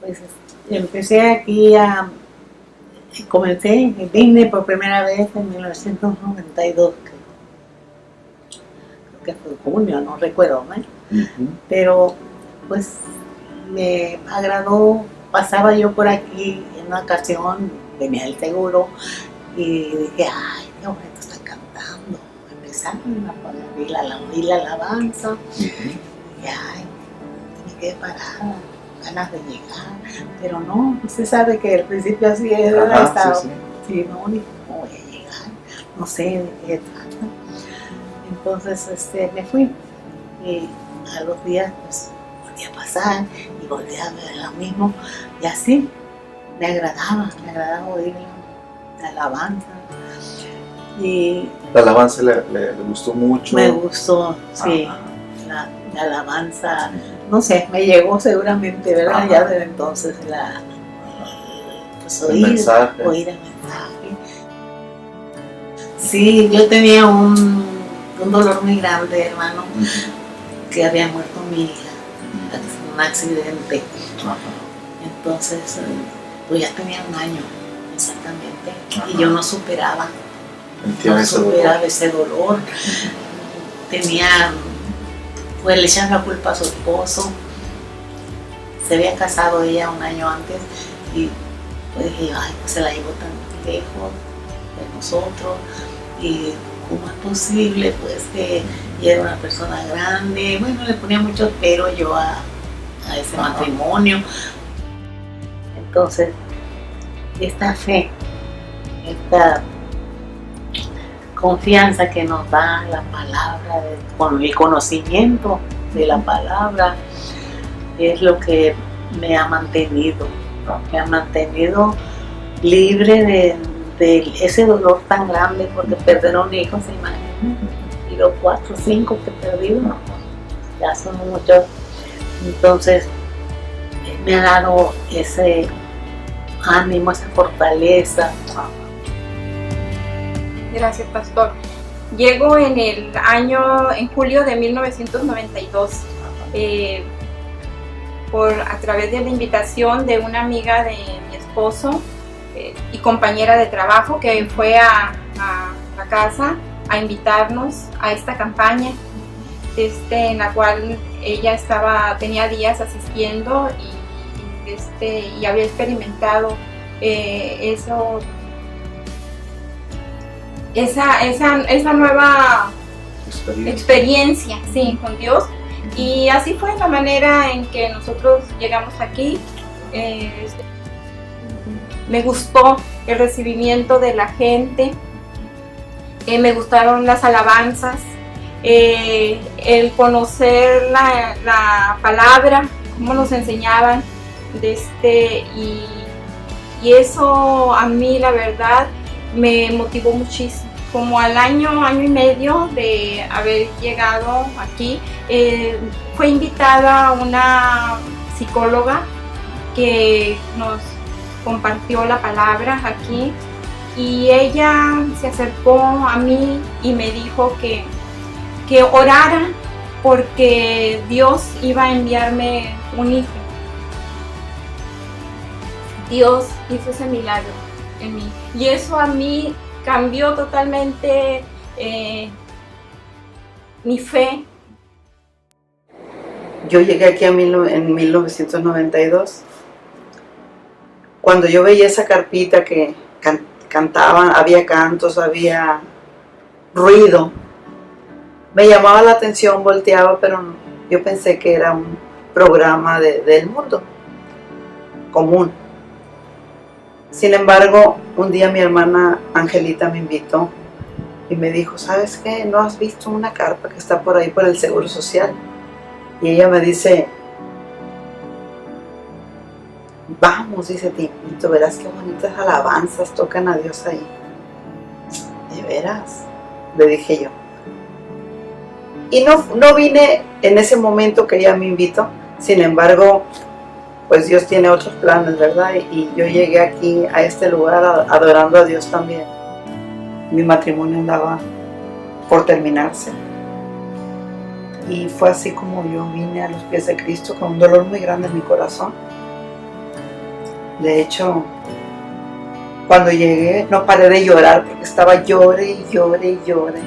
Pues empecé aquí comencé, vine por primera vez en 1992, creo que fue junio, no recuerdo, ¿no? Pero pues me agradó, pasaba yo por aquí en una ocasión, venía el seguro y dije, ay, qué bonito está cantando. Empezaron a poner la alabanza, y ay, me quedé parada, ganas de llegar, pero no, usted sabe que al principio así era, estaba, sí, no, dije, no voy a llegar, no sé de qué trata. Entonces me fui y a los días pues volví a pasar y volví a ver lo mismo y así me agradaba oír la alabanza. Y la alabanza le gustó mucho. Me gustó, sí, la alabanza, no sé, me llegó seguramente, ¿verdad? Ya desde entonces pues oír el mensaje. Sí, yo tenía un dolor muy grande, hermano, que había muerto mi hija en un accidente. Entonces, pues ya tenía un año exactamente, y yo no superaba ese dolor. Pues le echaban la culpa a su esposo. Se había casado ella un año antes y pues dije, ay, pues se la llevó tan lejos de nosotros, y cómo es posible, pues que ella era una persona grande. Bueno, le ponía mucho pero yo a ese matrimonio. Entonces, esta fe, esta confianza que nos da la palabra, con el conocimiento de la palabra, es lo que me ha mantenido libre de ese dolor tan grande, porque perder a un hijo, se imagina, y los 4 o 5 que he perdido, ya son muchos. Entonces me ha dado ese ánimo, esa fortaleza. Gracias, pastor. Llego en julio de 1992, a través de la invitación de una amiga de mi esposo y compañera de trabajo, que fue a la casa a invitarnos a esta campaña, en la cual ella tenía días asistiendo y había experimentado esa nueva experiencia, sí, con Dios. Y así fue la manera en que nosotros llegamos aquí. Me gustó el recibimiento de la gente, me gustaron las alabanzas, el conocer la palabra, cómo nos enseñaban, y eso a mí, la verdad, me motivó muchísimo. Como al año y medio de haber llegado aquí, fue invitada una psicóloga que nos compartió la palabra aquí, y ella se acercó a mí y me dijo que orara porque Dios iba a enviarme un hijo. Dios hizo ese milagro en mí, y eso a mí cambió totalmente mi fe. Yo llegué aquí en 1992. Cuando yo veía esa carpita que cantaban, había cantos, había ruido, me llamaba la atención, volteaba, pero no, yo pensé que era un programa del mundo común. Sin embargo, un día mi hermana Angelita me invitó y me dijo, ¿sabes qué? ¿No has visto una carpa que está por ahí por el Seguro Social? Y ella me dice, vamos, dice, te invito, verás qué bonitas alabanzas tocan a Dios ahí. ¿De veras? Le dije yo. Y no vine en ese momento que ella me invitó. Sin embargo, pues Dios tiene otros planes, ¿verdad? Y yo llegué aquí a este lugar adorando a Dios también. Mi matrimonio andaba por terminarse. Y fue así como yo vine a los pies de Cristo, con un dolor muy grande en mi corazón. De hecho, cuando llegué no paré de llorar porque estaba llore y llore y llore.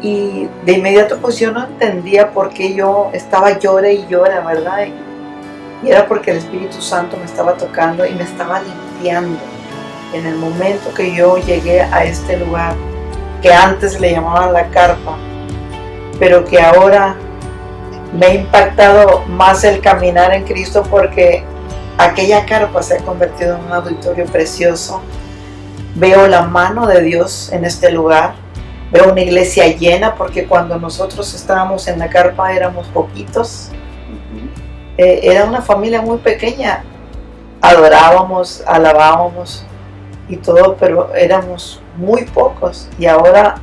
Y de inmediato pues yo no entendía por qué yo estaba llore y llore, ¿verdad? Y era porque el Espíritu Santo me estaba tocando y me estaba limpiando. En el momento que yo llegué a este lugar, que antes le llamaban la carpa, pero que ahora me ha impactado más el caminar en Cristo, porque aquella carpa se ha convertido en un auditorio precioso. Veo la mano de Dios en este lugar, veo una iglesia llena, porque cuando nosotros estábamos en la carpa éramos poquitos. Era una familia muy pequeña, adorábamos, alabábamos y todo, pero éramos muy pocos. Y ahora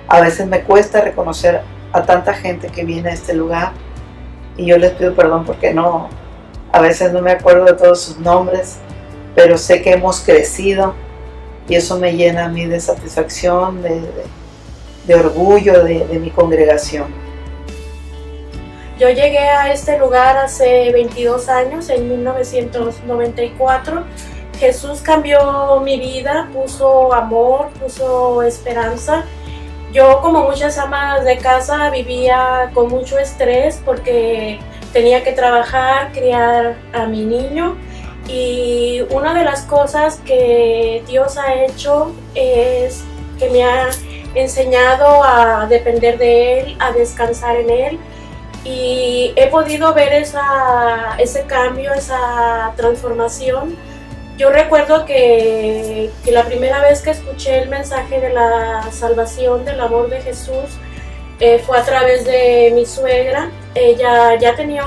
a veces me cuesta reconocer a tanta gente que viene a este lugar, y yo les pido perdón porque a veces no me acuerdo de todos sus nombres, pero sé que hemos crecido y eso me llena a mí de satisfacción, de orgullo de mi congregación. Yo llegué a este lugar hace 22 años, en 1994. Jesús cambió mi vida, puso amor, puso esperanza. Yo, como muchas amas de casa, vivía con mucho estrés porque tenía que trabajar, criar a mi niño. Y una de las cosas que Dios ha hecho es que me ha enseñado a depender de Él, a descansar en Él. Y he podido ver ese cambio, esa transformación. Yo recuerdo que la primera vez que escuché el mensaje de la salvación, del amor de Jesús, fue a través de mi suegra. Ella ya tenía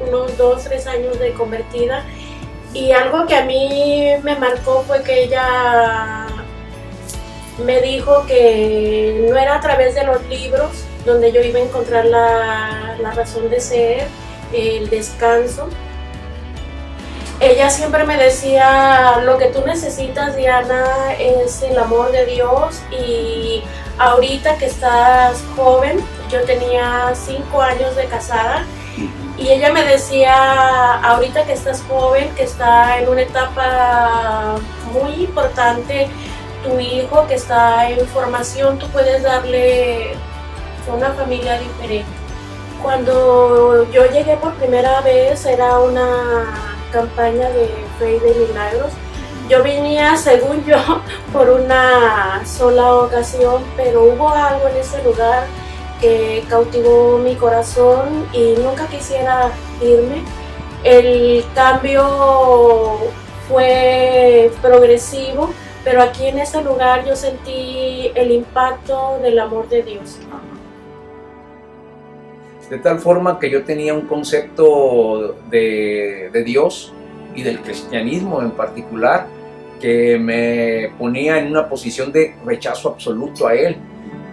unos 2-3 años de convertida, y algo que a mí me marcó fue que ella me dijo que no era a través de los libros donde yo iba a encontrar la razón de ser, el descanso. Ella siempre me decía: lo que tú necesitas, Diana, es el amor de Dios. Y ahorita que estás joven, yo tenía 5 años de casada, y ella me decía: ahorita que estás joven, que está en una etapa muy importante, tu hijo que está en formación, tú puedes darle una familia diferente. Cuando yo llegué por primera vez, era una campaña de Fe y de Milagros. Yo venía, según yo, por una sola ocasión, pero hubo algo en ese lugar que cautivó mi corazón y nunca quisiera irme. El cambio fue progresivo, pero aquí en ese lugar yo sentí el impacto del amor de Dios. De tal forma que yo tenía un concepto de Dios y del cristianismo en particular que me ponía en una posición de rechazo absoluto a Él.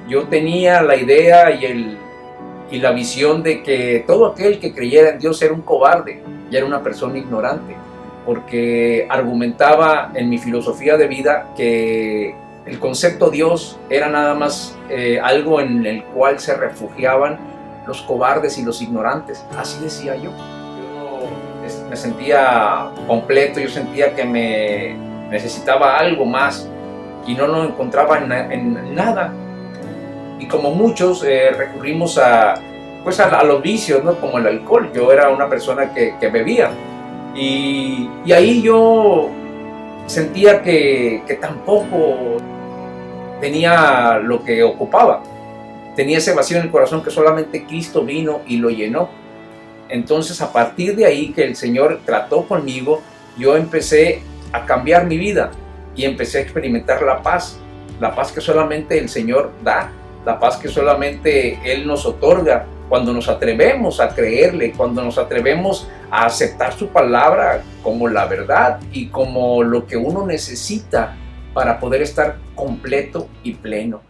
Yo tenía la idea y la visión de que todo aquel que creyera en Dios era un cobarde y era una persona ignorante, porque argumentaba en mi filosofía de vida que el concepto Dios era nada más algo en el cual se refugiaban los cobardes y los ignorantes. Así decía yo. Yo me sentía completo, yo sentía que me necesitaba algo más y no lo encontraba en nada. Y como muchos recurrimos a los vicios, ¿no? Como el alcohol. Yo era una persona que bebía y ahí yo sentía que tampoco tenía lo que ocupaba. Tenía ese vacío en el corazón que solamente Cristo vino y lo llenó. Entonces, a partir de ahí que el Señor trató conmigo, yo empecé a cambiar mi vida y empecé a experimentar la paz que solamente el Señor da, la paz que solamente Él nos otorga cuando nos atrevemos a creerle, cuando nos atrevemos a aceptar su palabra como la verdad y como lo que uno necesita para poder estar completo y pleno.